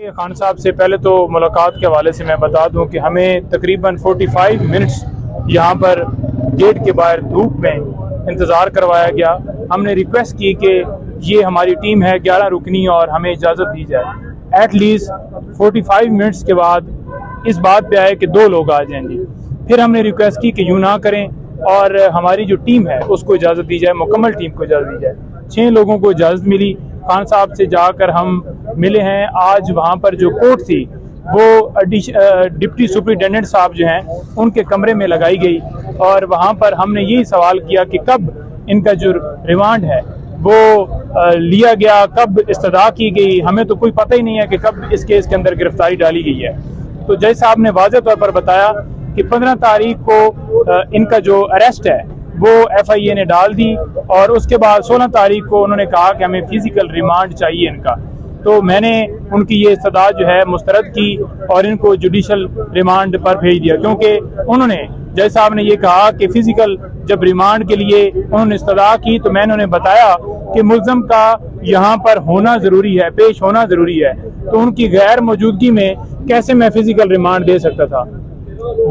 खान साहब से पहले तो मुलाकात के हवाले से मैं बता दूं कि हमें तकरीबन 45 मिनट्स यहाँ पर गेट के बाहर धूप में इंतज़ार करवाया गया। हमने रिक्वेस्ट की कि ये हमारी टीम है 11 रुकनी और हमें इजाज़त दी जाए। एटलीस्ट 45 मिनट्स के बाद इस बात पे आए कि 2 लोग आ जाएंगे। फिर हमने रिक्वेस्ट की कि यूँ ना करें और हमारी जो टीम है उसको इजाज़त दी जाए, मुकम्मल टीम को इजाज़त दी जाए। 6 लोगों को इजाज़त मिली। खान साहब से जाकर हम मिले हैं। आज वहाँ पर जो कोर्ट थी वो डिप्टी सुपरिटेंडेंट साहब जो हैं उनके कमरे में लगाई गई और वहाँ पर हमने यही सवाल किया कि कब इनका जो रिमांड है वो लिया गया, कब इस्तदा की गई। हमें तो कोई पता ही नहीं है कि कब इस केस के अंदर गिरफ्तारी डाली गई है। तो जज साहब ने वाज़ेह तौर पर बताया कि 15 तारीख को इनका जो अरेस्ट है वो FIA ने डाल दी और उसके बाद 16 तारीख को उन्होंने कहा कि हमें फिजिकल रिमांड चाहिए इनका। तो मैंने उनकी ये इस्तदा जो है मुस्तरद की और इनको जुडिशल रिमांड पर भेज दिया, क्योंकि उन्होंने जज साहब ने ये कहा कि फिजिकल जब रिमांड के लिए उन्होंने इस्तदा की तो मैंने उन्हें बताया कि मुल्ज़म का यहाँ पर होना ज़रूरी है, पेश होना ज़रूरी है। तो उनकी गैर मौजूदगी में कैसे मैं फिजिकल रिमांड दे सकता था,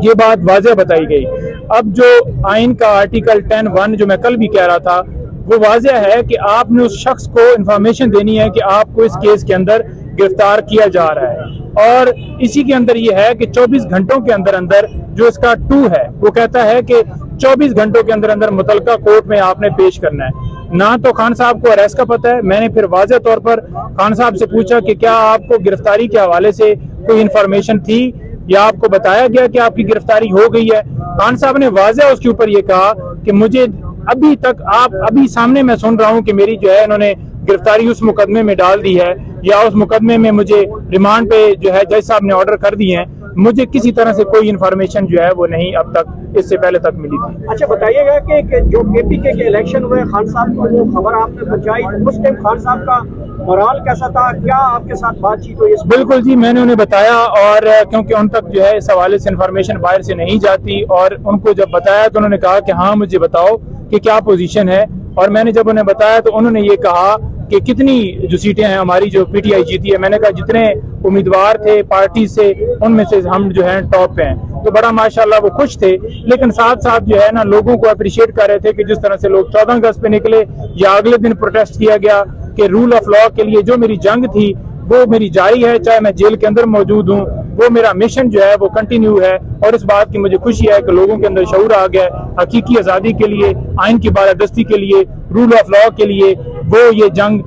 ये बात वाज़ेह बताई गई। अब जो आइन का आर्टिकल 10(1) जो मैं कल भी कह रहा था वो वाज़ेह है कि आपने उस शख्स को इंफॉर्मेशन देनी है कि आपको इस केस के अंदर गिरफ्तार किया जा रहा है और इसी के अंदर ये है कि 24 घंटों के अंदर अंदर जो इसका 2 है वो कहता है कि 24 घंटों के अंदर अंदर मुतलका कोर्ट में आपने पेश करना है। ना तो खान साहब को अरेस्ट का पता है। मैंने फिर वाज़ेह तौर पर खान साहब से पूछा कि क्या आपको गिरफ्तारी के हवाले से कोई इंफॉर्मेशन थी या आपको बताया गया कि आपकी गिरफ्तारी हो गई है। खान साहब ने वाज़ेह उसके ऊपर ये कहा कि मुझे अभी तक अभी सामने मैं सुन रहा हूं कि मेरी जो है इन्होंने गिरफ्तारी उस मुकदमे में डाल दी है या उस मुकदमे में मुझे रिमांड पे जो है जज साहब ने ऑर्डर कर दिए हैं। मुझे किसी तरह से कोई इन्फॉर्मेशन जो है वो नहीं अब तक इससे पहले तक मिली थी। अच्छा बताइएगा कि जो KPK के इलेक्शन हुए खान साहब को वो खबर आपने पहुंचाई, उस टाइम खान साहब का मोराल कैसा था, क्या आपके साथ बातचीत हुई? बिल्कुल जी, मैंने उन्हें बताया और क्योंकि उन तक जो है इस हवाले से इन्फॉर्मेशन बाहर से नहीं जाती और उनको जब बताया तो उन्होंने कहा कि हाँ मुझे बताओ कि क्या पोजीशन है। और मैंने जब उन्हें बताया तो उन्होंने ये कहा कि कितनी जो सीटें हैं हमारी जो PTI जीती है। मैंने कहा जितने उम्मीदवार थे पार्टी से उनमें से हम जो है टॉप पे हैं। तो बड़ा माशाल्लाह वो खुश थे, लेकिन साथ साथ जो है ना लोगों को अप्रिशिएट कर रहे थे कि जिस तरह से लोग 14 अगस्त पे निकले या अगले दिन प्रोटेस्ट किया गया कि रूल ऑफ लॉ के लिए जो मेरी जंग थी वो मेरी जारी है, चाहे मैं जेल के अंदर मौजूद हूँ, वो मेरा मिशन जो है वो कंटिन्यू है। और इस बात की मुझे खुशी है कि लोगों के अंदर शऊर आ गया हकीकी आज़ादी के लिए, आइन की बालादस्ती के लिए, रूल ऑफ लॉ के लिए वो ये जंग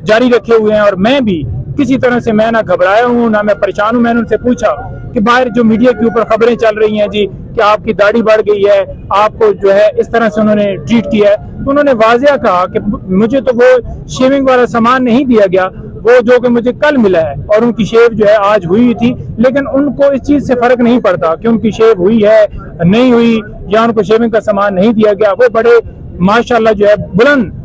जारी रखे हुए हैं। और मैं भी किसी तरह से मैं ना घबराया हूँ ना मैं परेशान हूँ। मैंने उनसे पूछा कि बाहर जो मीडिया के ऊपर खबरें चल रही हैं जी कि आपकी दाढ़ी बढ़ गई है, आपको जो है इस तरह से उन्होंने ट्रीट किया है, तो उन्होंने वाज़ेह कहा कि मुझे तो वो शेविंग वाला सामान नहीं दिया गया, वो जो कि मुझे कल मिला है। और उनकी शेव जो है आज हुई थी, लेकिन उनको इस चीज से फर्क नहीं पड़ता कि उनकी शेव हुई है नहीं हुई या उनको शेविंग का सामान नहीं दिया गया। वो बड़े माशाल्लाह जो है बुलंद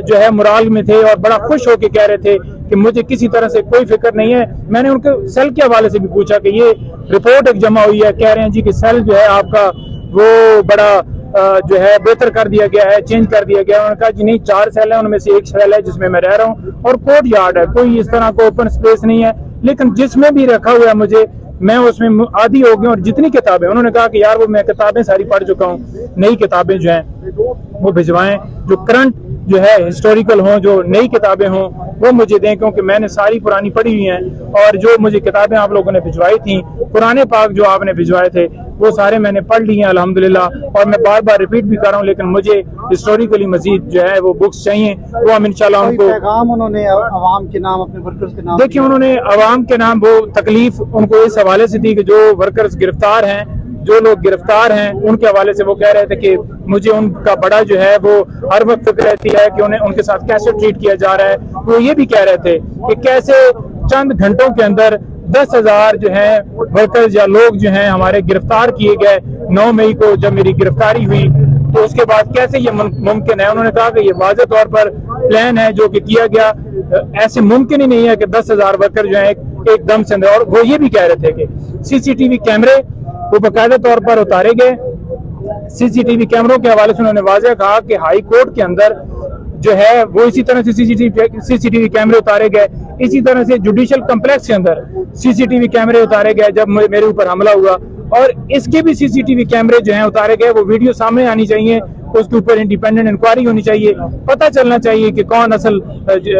जो है मुराल में थे और बड़ा खुश होकर कह रहे थे कि मुझे किसी तरह से कोई फिक्र नहीं है। मैंने उनके सेल के हवाले से भी पूछा कि ये रिपोर्ट एक जमा हुई है, कह रहे हैं जी कि सेल जो है आपका वो बड़ा जो है बेहतर कर दिया गया है, चेंज कर दिया गया है। उन्होंने कहा जी नहीं, 4 सेल है, उनमें से एक सेल है जिसमें मैं रह रहा हूँ और कोर्ट यार्ड है, कोई इस तरह का ओपन स्पेस नहीं है। लेकिन जिसमें भी रखा हुआ है मुझे, मैं उसमें आदी हो गया। और जितनी किताबें, उन्होंने कहा कि यार वो मैं किताबें सारी पढ़ चुका हूँ, नई किताबें जो हैं वो भिजवाएं, जो करंट जो है हिस्टोरिकल हों, जो नई किताबें हों वो मुझे दें, क्योंकि मैंने सारी पुरानी पढ़ी हुई हैं। और जो मुझे किताबें आप लोगों ने भिजवाई थी, पुराने पाक जो आपने भिजवाए थे वो सारे मैंने पढ़ लिए हैं अल्हम्दुलिल्लाह। और मैं बार बार रिपीट भी कर रहा हूँ, लेकिन मुझे हिस्टोरिकली मजीद जो है वो बुक्स चाहिए, वो हम इंशाल्लाह उनको पैगाम उन्होंने अवाम के नाम, अपने वर्कर्स के नाम, देखिए उन्होंने अवाम के नाम वो तकलीफ उनको इस हवाले से दी कि जो वर्कर्स गिरफ्तार हैं, जो लोग गिरफ्तार हैं, उनके हवाले से वो कह रहे थे कि मुझे उनका बड़ा जो है वो हर वक्त फिक्र रहती है कि उन्हें उनके साथ कैसे ट्रीट किया जा रहा है। वो ये भी कह रहे थे कि कैसे चंद घंटों के अंदर 10,000 जो है वर्कर्स या लोग जो हैं हमारे गिरफ्तार किए गए। 9 मई को जब मेरी गिरफ्तारी हुई तो उसके बाद कैसे ये मुमकिन है। उन्होंने कहा कि ये वाज़ेह तौर पर प्लान है जो कि किया गया, ऐसे मुमकिन ही नहीं है कि 10,000 वर्कर जो है एकदम से अंदर। और वो ये भी कह रहे थे कि CCTV कैमरे वो बाकायदा तौर पर उतारे गए। CCTV कैमरों के हवाले से उन्होंने वाज़ेह कहा कि हाई कोर्ट के अंदर जो है वो इसी तरह से CCTV कैमरे उतारे गए। इसी तरह से जुडिशल कम्प्लेक्स के अंदर सीसीटीवी कैमरे उतारे गए जब मेरे ऊपर हमला हुआ, और इसके भी सीसीटीवी कैमरे जो हैं उतारे गए, वो वीडियो सामने आनी चाहिए, उसके ऊपर इंडिपेंडेंट इंक्वायरी होनी चाहिए, पता चलना चाहिए कि कौन असल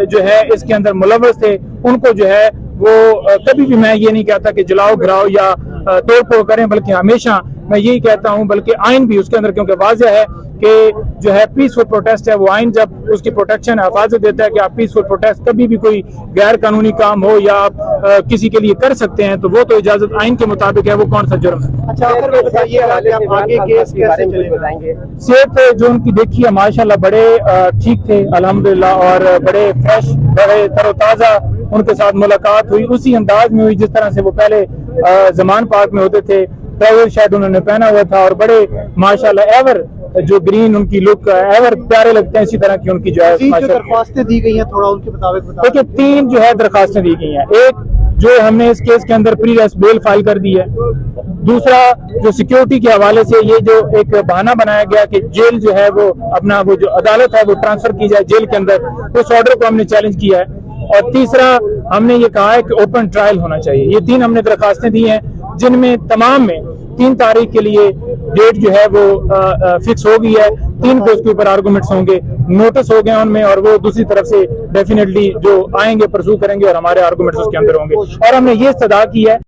जो है इसके अंदर मुलव्वस थे। उनको जो है वो कभी भी मैं ये नहीं कहता कि जलाओ गिराओ या तोड़ फोड़ करें, बल्कि हमेशा मैं यही कहता हूं, बल्कि आइन भी उसके अंदर, क्योंकि वाज़ेह है कि जो है पीसफुल प्रोटेस्ट है, वो आइन जब उसकी प्रोटेक्शन हिफाजत देता है कि आप पीसफुल प्रोटेस्ट कभी भी कोई गैर कानूनी काम हो या आप किसी के लिए कर सकते हैं, तो वो तो इजाजत आइन के मुताबिक है, वो कौन सा जुर्म है। अच्छा, आखिर में बताइएगा कि आप आगे केस कैसे चलेंगे? सेहत जो उनकी देखी है माशाल्लाह बड़े ठीक थे अल्हम्दुलिल्लाह, और बड़े फ्रेश, बड़े तरोताजा उनके साथ मुलाकात हुई, उसी अंदाज में हुई जिस तरह से वो पहले जमान पार्क में होते थे। ट्रैवल शायद उन्होंने पहना हुआ था और बड़े माशाल्लाह एवर जो ग्रीन उनकी लुक एवर प्यारे लगते हैं, इसी तरह की उनकी जो है दरख्वास्तें दी गई हैं, थोड़ा उनके मुताबिक बताओ। देखिए 3 जो है दरखास्तें दी गई हैं। एक जो हमने इस केस के अंदर प्री अरेस्ट बेल फाइल कर दी है। दूसरा जो सिक्योरिटी के हवाले से ये जो एक बहाना बनाया गया कि जेल जो है वो अपना वो जो अदालत है वो ट्रांसफर की जाए जेल के अंदर, उस ऑर्डर को हमने चैलेंज किया है। और तीसरा हमने ये कहा है कि ओपन ट्रायल होना चाहिए। ये 3 हमने दरखास्तें दी हैं, जिनमें तमाम में 3 तारीख के लिए डेट जो है वो फिक्स हो गई है। 3 को उसके ऊपर आर्गूमेंट्स होंगे, नोटिस हो गए उनमें, और वो दूसरी तरफ से डेफिनेटली जो आएंगे परसू करेंगे और हमारे आर्गूमेंट्स उसके अंदर होंगे। और हमने ये इस्तदा की है